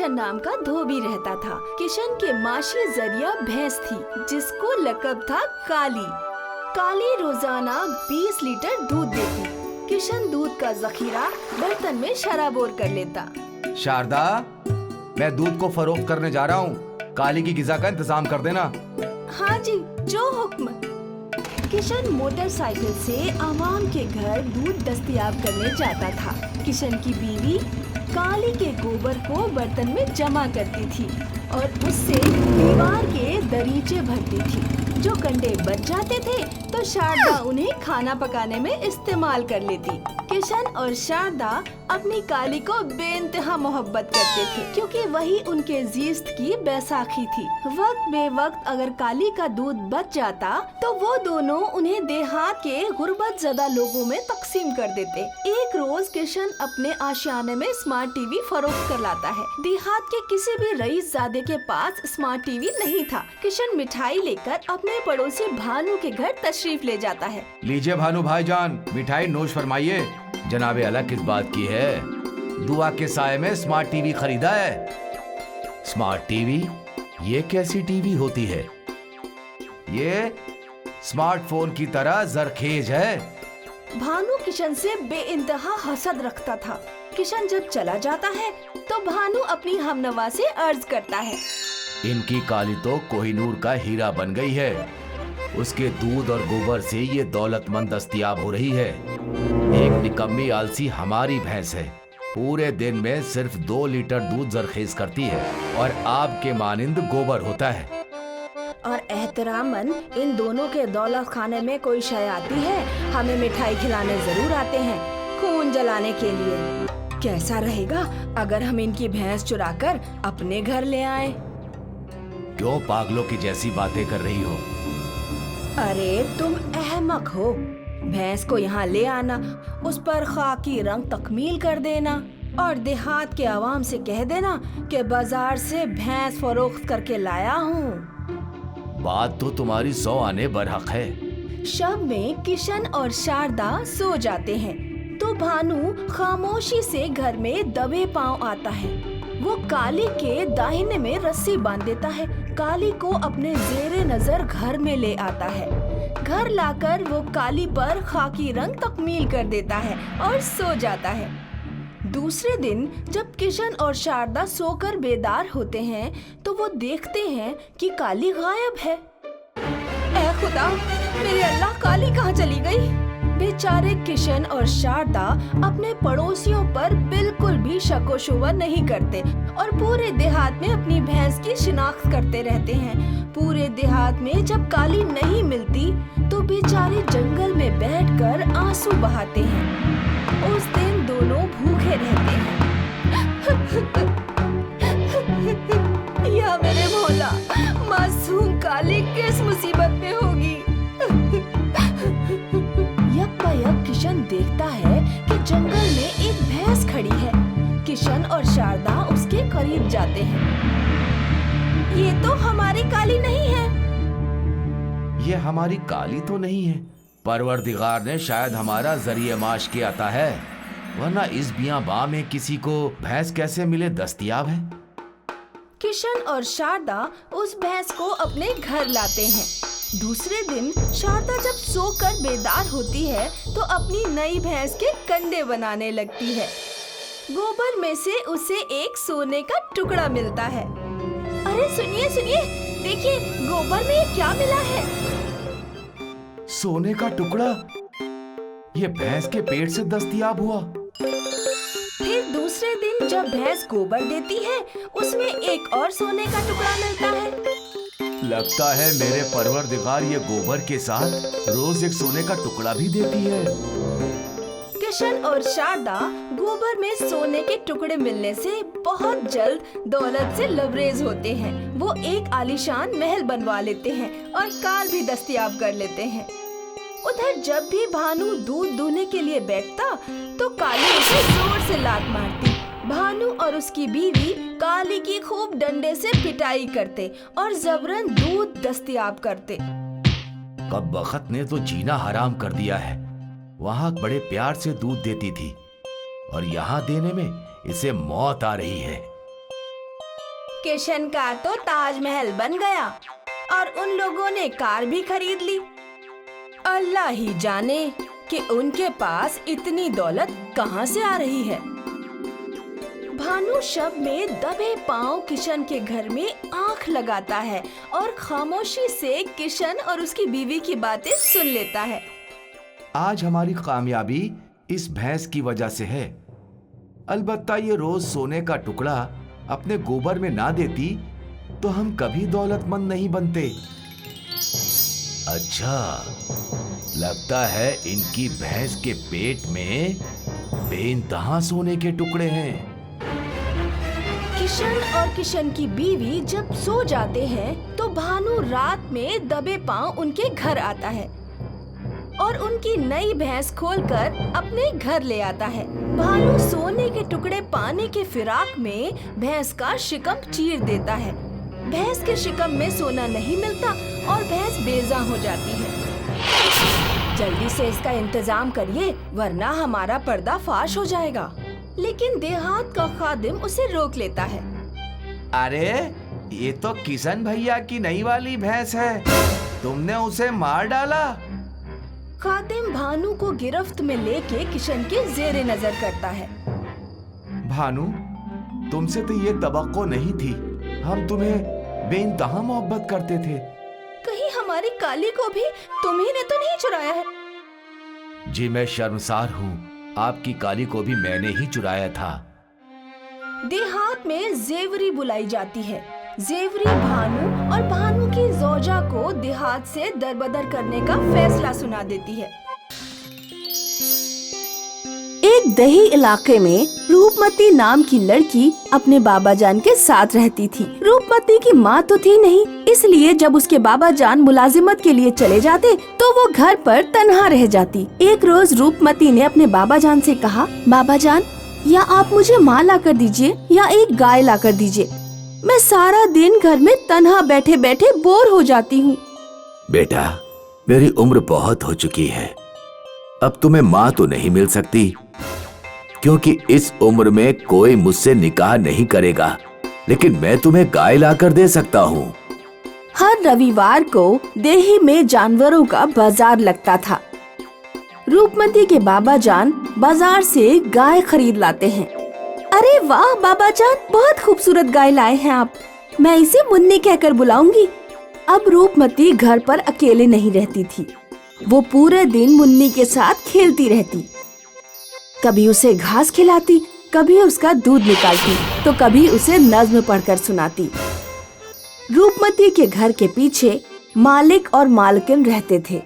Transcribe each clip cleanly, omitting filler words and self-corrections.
किशन नाम का धोबी रहता था। किशन के माशी जरिया भैंस थी जिसको लकब था काली। काली रोजाना 20 लीटर दूध देती। किशन दूध का जखीरा बर्तन में शराबोर कर लेता। शारदा, मैं दूध को फरोख्त करने जा रहा हूँ, काली की गिज़ा का इंतजाम कर देना। हाँ जी, जो हुक्म। किशन मोटरसाइकिल से आवाम के घर दूध दस्तयाब करने जाता था। किशन की बीवी काली के गोबर को बर्तन में जमा करती थी और उससे दीवार के दरीचे भरती थी। जो कंडे बच जाते थे तो शारदा उन्हें खाना पकाने में इस्तेमाल कर लेती। किशन और शारदा अपनी काली को बेइंतहा मोहब्बत करते थे क्योंकि वही उनके जीस्त की बैसाखी थी। वक्त बे वक्त अगर काली का दूध बच जाता तो वो दोनों उन्हें देहात के गुर्बत ज़दा लोगों में तकसीम कर देते। एक रोज किशन अपने आशियाने में स्मार्ट टीवी फरोख्त कर लाता है। देहात के किसी भी रईस ज़ादे के पास स्मार्ट टीवी नहीं था। किशन मिठाई लेकर अपने पड़ोसी भानु के घर तशरीफ ले जाता है। लीजिए भानु भाईजान, मिठाई नोश फरमाइए। जनाबे आला किस बात की है? दुआ के साए में स्मार्ट टीवी खरीदा है। Smart TV? ये कैसी टीवी होती है? ये स्मार्टफोन की तरह जरखेज है। भानु किशन से बेइंतहा हसद रखता था। किशन जब चला जाता है तो भानु अपनी हमनवा से अर्ज करता है, इनकी काली तो कोहिनूर का हीरा बन गई है। उसके दूध और गोबर से ये दौलतमंद दस्तयाब हो रही है। एक निकम्मी आलसी हमारी भैंस है, पूरे दिन में सिर्फ 2 लीटर दूध जरखेज करती है और आपके मानिंद गोबर होता है। और एहतरामन इन दोनों के दौलत खाने में कोई शय आती है, हमें मिठाई खिलाने जरूर आते हैं, खून जलाने के लिए। कैसा रहेगा अगर हम इनकी भैंस चुराकर अपने घर ले आए? क्यों पागलों की जैसी बातें कर रही हो? अरे तुम अहमक हो। भैंस को यहाँ ले आना, उस पर खाकी रंग तकमील कर देना और देहात के आवाम से कह देना कि बाजार से भैंस फरोख्त करके लाया हूँ। बात तो तुम्हारी 100 आने बरहक है। शब में किशन और शारदा सो जाते हैं तो भानु खामोशी से घर में दबे पांव आता है। वो काली के दाहिने में रस्सी बांध देता है। काली को अपने जेरे नजर घर में ले आता है। घर लाकर वो काली पर खाकी रंग तकमील कर देता है और सो जाता है। दूसरे दिन जब किशन और शारदा सोकर बेदार होते हैं तो वो देखते हैं कि काली गायब है। ऐ खुदा, मेरे अल्लाह, काली कहाँ चली गई? बेचारे किशन और शारदा अपने पड़ोसियों पर बिल्कुल भी शको शुबा नहीं करते और पूरे देहात में अपनी भैंस की शिनाख्त करते रहते हैं। पूरे देहात में जब काली नहीं मिलती तो बेचारे जंगल में बैठकर आंसू बहाते हैं। उस दिन दोनों भूखे रहते हैं। या मेरे मौला, मासूम काली किस मुसीबत में होगी? यक किशन देखता है कि जंगल में एक भैंस खड़ी है। किशन और शारदा उसके करीब जाते हैं। ये तो हमारी काली नहीं है। ये हमारी काली तो नहीं है। परवरदिगार ने शायद हमारा जरिए माश किया था है, वरना इस बियाबां में किसी को भैंस कैसे मिले दस्तयाब है। किशन और शारदा उस भैंस को अपने घर लाते हैं। दूसरे दिन शारदा जब सोकर बेदार होती है तो अपनी नई भैंस के कंडे बनाने लगती है। गोबर में से उसे एक सोने का टुकड़ा मिलता है। अरे सुनिए सुनिए, देखिए गोबर में ये क्या मिला है? सोने का टुकड़ा? ये भैंस के पेट से दस्तयाब हुआ। फिर दूसरे दिन जब भैंस गोबर देती है उसमें एक और सोने का टुकड़ा मिलता है। लगता है मेरे परवरदिगार ये गोबर के साथ रोज एक सोने का टुकड़ा भी देती है। किशन और शारदा गोबर में सोने के टुकड़े मिलने से बहुत जल्द दौलत से लबरेज होते हैं। वो एक आलीशान महल बनवा लेते हैं और कार भी दस्तयाब कर लेते हैं। उधर जब भी भानु दूध दूहने के लिए बैठता तो काली उसे जोर से लात मारती। भानु और उसकी बीवी काली की खूब डंडे से पिटाई करते और जबरन दूध दस्तयाब करते। कब बखत ने तो जीना हराम कर दिया है। वहाँ बड़े प्यार से दूध देती थी और यहाँ देने में इसे मौत आ रही है। किशन का तो ताजमहल बन गया और उन लोगों ने कार भी खरीद ली। अल्लाह ही जाने कि उनके पास इतनी दौलत कहाँ से आ रही है। भानु शव में दबे पांव किशन के घर में आंख लगाता है और खामोशी से किशन और उसकी बीवी की बातें सुन लेता है। आज हमारी कामयाबी इस भैंस की वजह से है। अलबत्ता ये रोज सोने का टुकड़ा अपने गोबर में ना देती तो हम कभी दौलतमंद नहीं बनते। अच्छा, लगता है इनकी भैंस के पेट में बेइंतहा सोने के टुकड़े हैं। किशन और किशन की बीवी जब सो जाते हैं तो भानु रात में दबे पांव उनके घर आता है और उनकी नई भैंस खोलकर अपने घर ले आता है। भानु सोने के टुकड़े पाने के फिराक में भैंस का शिकम चीर देता है। भैंस के शिकम में सोना नहीं मिलता और भैंस बेजां हो जाती है। जल्दी से इसका इंतजाम करिए वरना हमारा पर्दा फाश हो जाएगा। लेकिन देहात का खादिम उसे रोक लेता है। अरे ये तो किशन भैया की नई वाली भैंस है, तुमने उसे मार डाला। खादिम भानु को गिरफ्त में लेके किशन के जेरे नजर करता है। भानु, तुमसे तो ये तवक्को नहीं थी। हम तुम्हें बेइंतहा मोहब्बत करते थे। कहीं हमारी काली को भी तुम्ही ने तो नहीं चुराया है? जी मैं शर्मसार हूँ, आपकी काली को भी मैंने ही चुराया था। देहात में जेवरी बुलाई जाती है। जेवरी भानु और भानु की जोजा को देहात से दरबदर करने का फैसला सुना देती है। एक दही इलाके में रूपमती नाम की लड़की अपने बाबा जान के साथ रहती थी। रूपमती की माँ तो थी नहीं, इसलिए जब उसके बाबा जान मुलाजिमत के लिए चले जाते तो वो घर पर तन्हा रह जाती। एक रोज रूपमती ने अपने बाबा जान से कहा, बाबा जान, या आप मुझे माँ ला कर दीजिए या एक गाय ला कर दीजिए। मैं सारा दिन घर में तन्हा बैठे बैठे बोर हो जाती हूँ। बेटा, मेरी उम्र बहुत हो चुकी है, अब तुम्हें माँ तो नहीं मिल सकती क्योंकि इस उम्र में कोई मुझसे निकाह नहीं करेगा, लेकिन मैं तुम्हें गाय लाकर दे सकता हूँ। हर रविवार को देही में जानवरों का बाजार लगता था। रूपमती के बाबा जान बाजार से गाय खरीद लाते हैं। अरे वाह बाबा जान, बहुत खूबसूरत गाय लाए हैं आप। मैं इसे मुन्नी कहकर बुलाऊंगी। अब रूपमती घर पर अकेले नहीं रहती थी। वो पूरे दिन मुन्नी के साथ खेलती रहती। कभी उसे घास खिलाती, कभी उसका दूध निकालती, तो कभी उसे नज्म पढ़कर सुनाती। रूपमती के घर के पीछे मालिक और मालकिन रहते थे।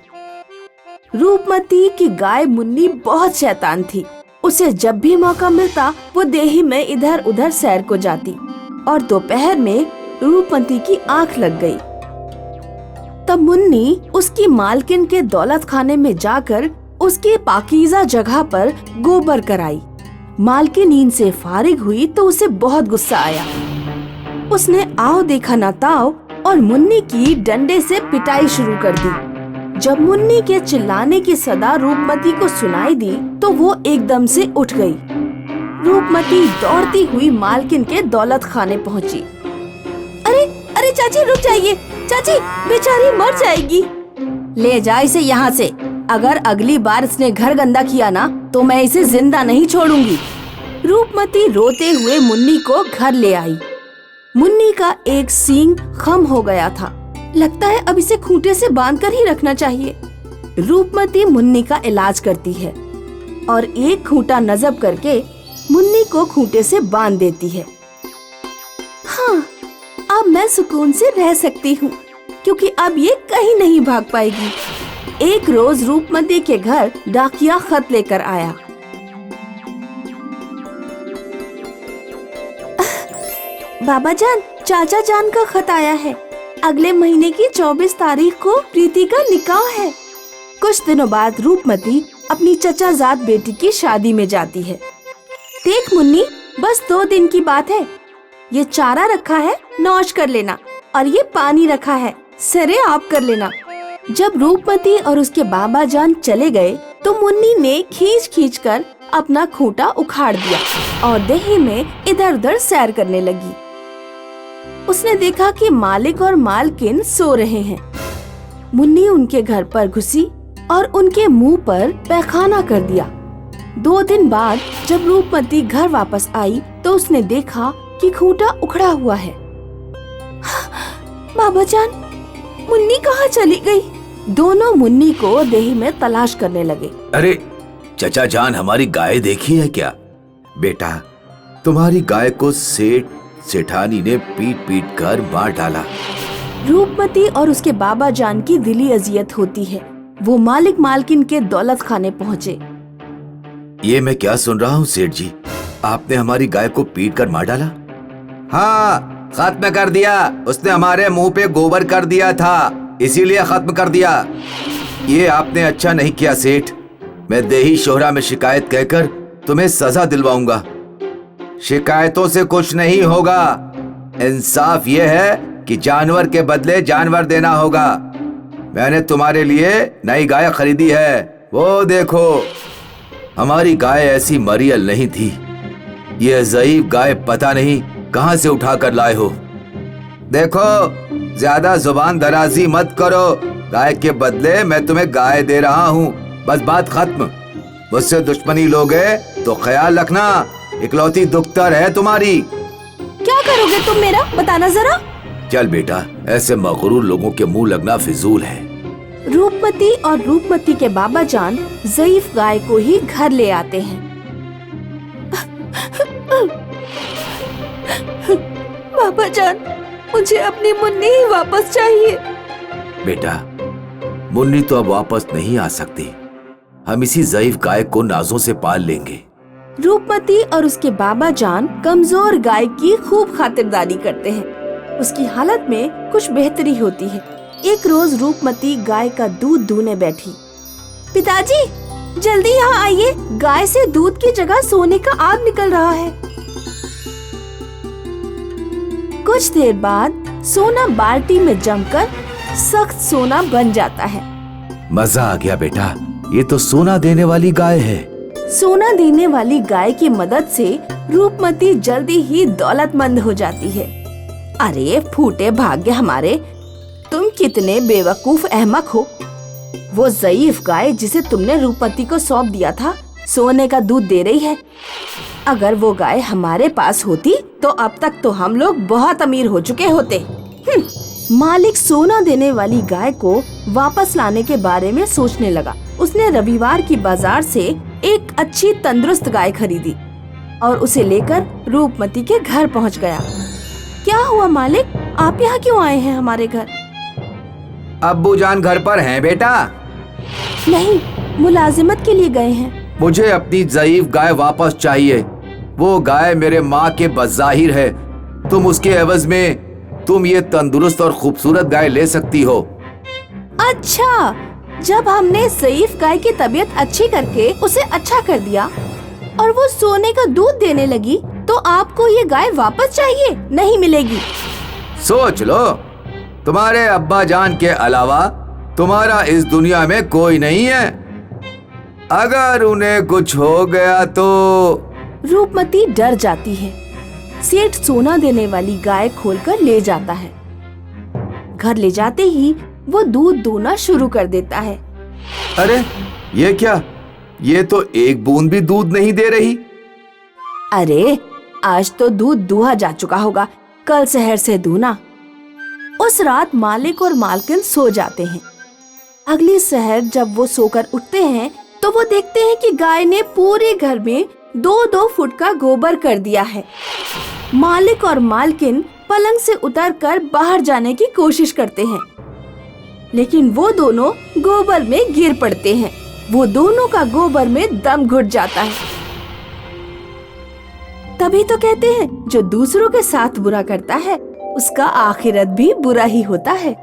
रूपमती की गाय मुन्नी बहुत शैतान थी। उसे जब भी मौका मिलता वो देही में इधर उधर सैर को जाती और दोपहर में रूपमती की आंख लग गई। तब मुन्नी उसकी मालकिन के दौलत खाने में जाकर उसके पाकीज़ा जगह पर गोबर कराई। मालकिन नींद से फारिग हुई तो उसे बहुत गुस्सा आया। उसने आओ देखा ना ताओ और मुन्नी की डंडे से पिटाई शुरू कर दी। जब मुन्नी के चिल्लाने की सदा रूपमती को सुनाई दी तो वो एकदम से उठ गई। रूपमती दौड़ती हुई मालकिन के दौलत खाने पहुंची। अरे अरे चाची रुक जाइए, चाची बेचारी मर जाएगी। ले जा इसे यहाँ से, अगर अगली बार इसने घर गंदा किया ना तो मैं इसे जिंदा नहीं छोड़ूंगी। रूपमती रोते हुए मुन्नी को घर ले आई। मुन्नी का एक सींग खम हो गया था। लगता है अब इसे खूंटे से बांधकर ही रखना चाहिए। रूपमती मुन्नी का इलाज करती है और एक खूंटा नजब करके मुन्नी को खूंटे से बांध देती है। हाँ, अब मैं सुकून से रह सकती हूँ क्योंकि अब ये कहीं नहीं भाग पाएगी। एक रोज रूपमती के घर डाकिया खत लेकर आया। बाबा जान, चाचा जान का खत आया है। अगले महीने की 24 तारीख को प्रीति का निकाह है। कुछ दिनों बाद रूपमती अपनी चचाजाद बेटी की शादी में जाती है। देख मुन्नी, बस 2 दिन की बात है। ये चारा रखा है, नौश कर लेना, और ये पानी रखा है, सरे आप कर लेना। जब रूपमती और उसके बाबा जान चले गए तो मुन्नी ने खींच खींच कर अपना खूंटा उखाड़ दिया और देही में इधर उधर सैर करने लगी। उसने देखा कि मालिक और मालकिन सो रहे हैं। मुन्नी उनके घर पर घुसी और उनके मुंह पर पैखाना कर दिया। 2 दिन बाद जब रूपमती घर वापस आई तो उसने देखा कि खूंटा उखड़ा हुआ है। बाबा जान, मुन्नी कहाँ चली गई? दोनों मुन्नी को देही में तलाश करने लगे। अरे चचा जान, हमारी गाय देखी है क्या? बेटा, तुम्हारी गाय को सेठानी ने पीट पीट कर मार डाला। रूपमती और उसके बाबा जान की दिली अजियत होती है। वो मालिक मालकिन के दौलत खाने पहुँचे। ये मैं क्या सुन रहा हूँ सेठ जी, आपने हमारी गाय को पीट कर मार डाला? हाँ, खत्म कर दिया। उसने हमारे मुंह पे गोबर कर दिया था, इसीलिए खत्म कर दिया। ये आपने अच्छा नहीं किया सेठ। मैं देही शोहरा में शिकायत कहकर तुम्हें सजा दिलवाऊंगा। शिकायतों से कुछ नहीं होगा। इंसाफ ये है कि जानवर के बदले जानवर देना होगा। मैंने तुम्हारे लिए नई गाय खरीदी है, वो देखो। हमारी गाय ऐसी मरियल नहीं थी। ये ज़ईफ गाय पता नहीं कहां से उठा कर लाए हो। देखो, ज्यादा जुबान दराजी मत करो। गाय के बदले मैं तुम्हें गाय दे रहा हूँ, बस बात खत्म। मुझसे दुश्मनी लोगे तो ख्याल रखना, इकलौती दुख्तर है तुम्हारी। क्या करोगे तुम मेरा, बताना जरा। चल बेटा, ऐसे मगरूर लोगों के मुंह लगना फिजूल है। रूपमती और रूपमती के बाबा जान ज़ईफ गाय को ही घर ले आते हैं। बाबा जान, मुझे अपनी मुन्नी ही वापस चाहिए। बेटा, मुन्नी तो अब वापस नहीं आ सकती। हम इसी ज़ईफ गाय को नाजों से पाल लेंगे। रूपमती और उसके बाबा जान कमजोर गाय की खूब खातिरदारी करते हैं। उसकी हालत में कुछ बेहतरी होती है। एक रोज रूपमती गाय का दूध दूहने बैठी। पिताजी, जल्दी यहाँ आइए, गाय से दूध की जगह सोने का आग निकल रहा है। कुछ देर बाद सोना बाल्टी में जमकर सख्त सोना बन जाता है। मजा आ गया बेटा, ये तो सोना देने वाली गाय है। सोना देने वाली गाय की मदद से रूपमती जल्दी ही दौलतमंद हो जाती है। अरे फूटे भाग्य हमारे, तुम कितने बेवकूफ अहमक हो। वो ज़ईफ गाय जिसे तुमने रूपमती को सौंप दिया था, सोने का दूध दे रही है। अगर वो गाय हमारे पास होती तो अब तक तो हम लोग बहुत अमीर हो चुके होते। मालिक सोना देने वाली गाय को वापस लाने के बारे में सोचने लगा। उसने रविवार की बाजार से एक अच्छी तंदुरुस्त गाय खरीदी और उसे लेकर रूपमती के घर पहुंच गया। क्या हुआ मालिक, आप यहाँ क्यों आए हैं हमारे घर? अब्बू जान घर पर हैं बेटा? नहीं, मुलाजिमत के लिए गए हैं। मुझे अपनी ज़ईफ गाय वापस चाहिए। वो गाय मेरे माँ के बज़ाहिर है। तुम उसके एवज में तुम ये तंदुरुस्त और खूबसूरत गाय ले सकती हो। अच्छा, जब हमने ज़ईफ गाय की तबीयत अच्छी करके उसे अच्छा कर दिया और वो सोने का दूध देने लगी, तो आपको ये गाय वापस चाहिए? नहीं मिलेगी। सोच लो, तुम्हारे अब्बा जान के अलावा तुम्हारा इस दुनिया में कोई नहीं है। अगर उन्हें कुछ हो गया तो। रूपमती डर जाती है। सेठ सोना देने वाली गाय खोलकर ले जाता है। घर ले जाते ही वो दूध दूहना शुरू कर देता है। अरे ये क्या, ये तो एक बूंद भी दूध नहीं दे रही। अरे आज तो दूध दूहा जा चुका होगा, कल शहर से दूना। उस रात मालिक और मालकिन सो जाते हैं। अगली शहर जब वो सोकर उठते हैं तो वो देखते हैं कि गाय ने पूरे घर में 2-2 फुट का गोबर कर दिया है। मालिक और मालकिन पलंग से उतरकर बाहर जाने की कोशिश करते हैं, लेकिन वो दोनों गोबर में गिर पड़ते हैं। वो दोनों का गोबर में दम घुट जाता है। तभी तो कहते हैं, जो दूसरों के साथ बुरा करता है उसका आखिरत भी बुरा ही होता है।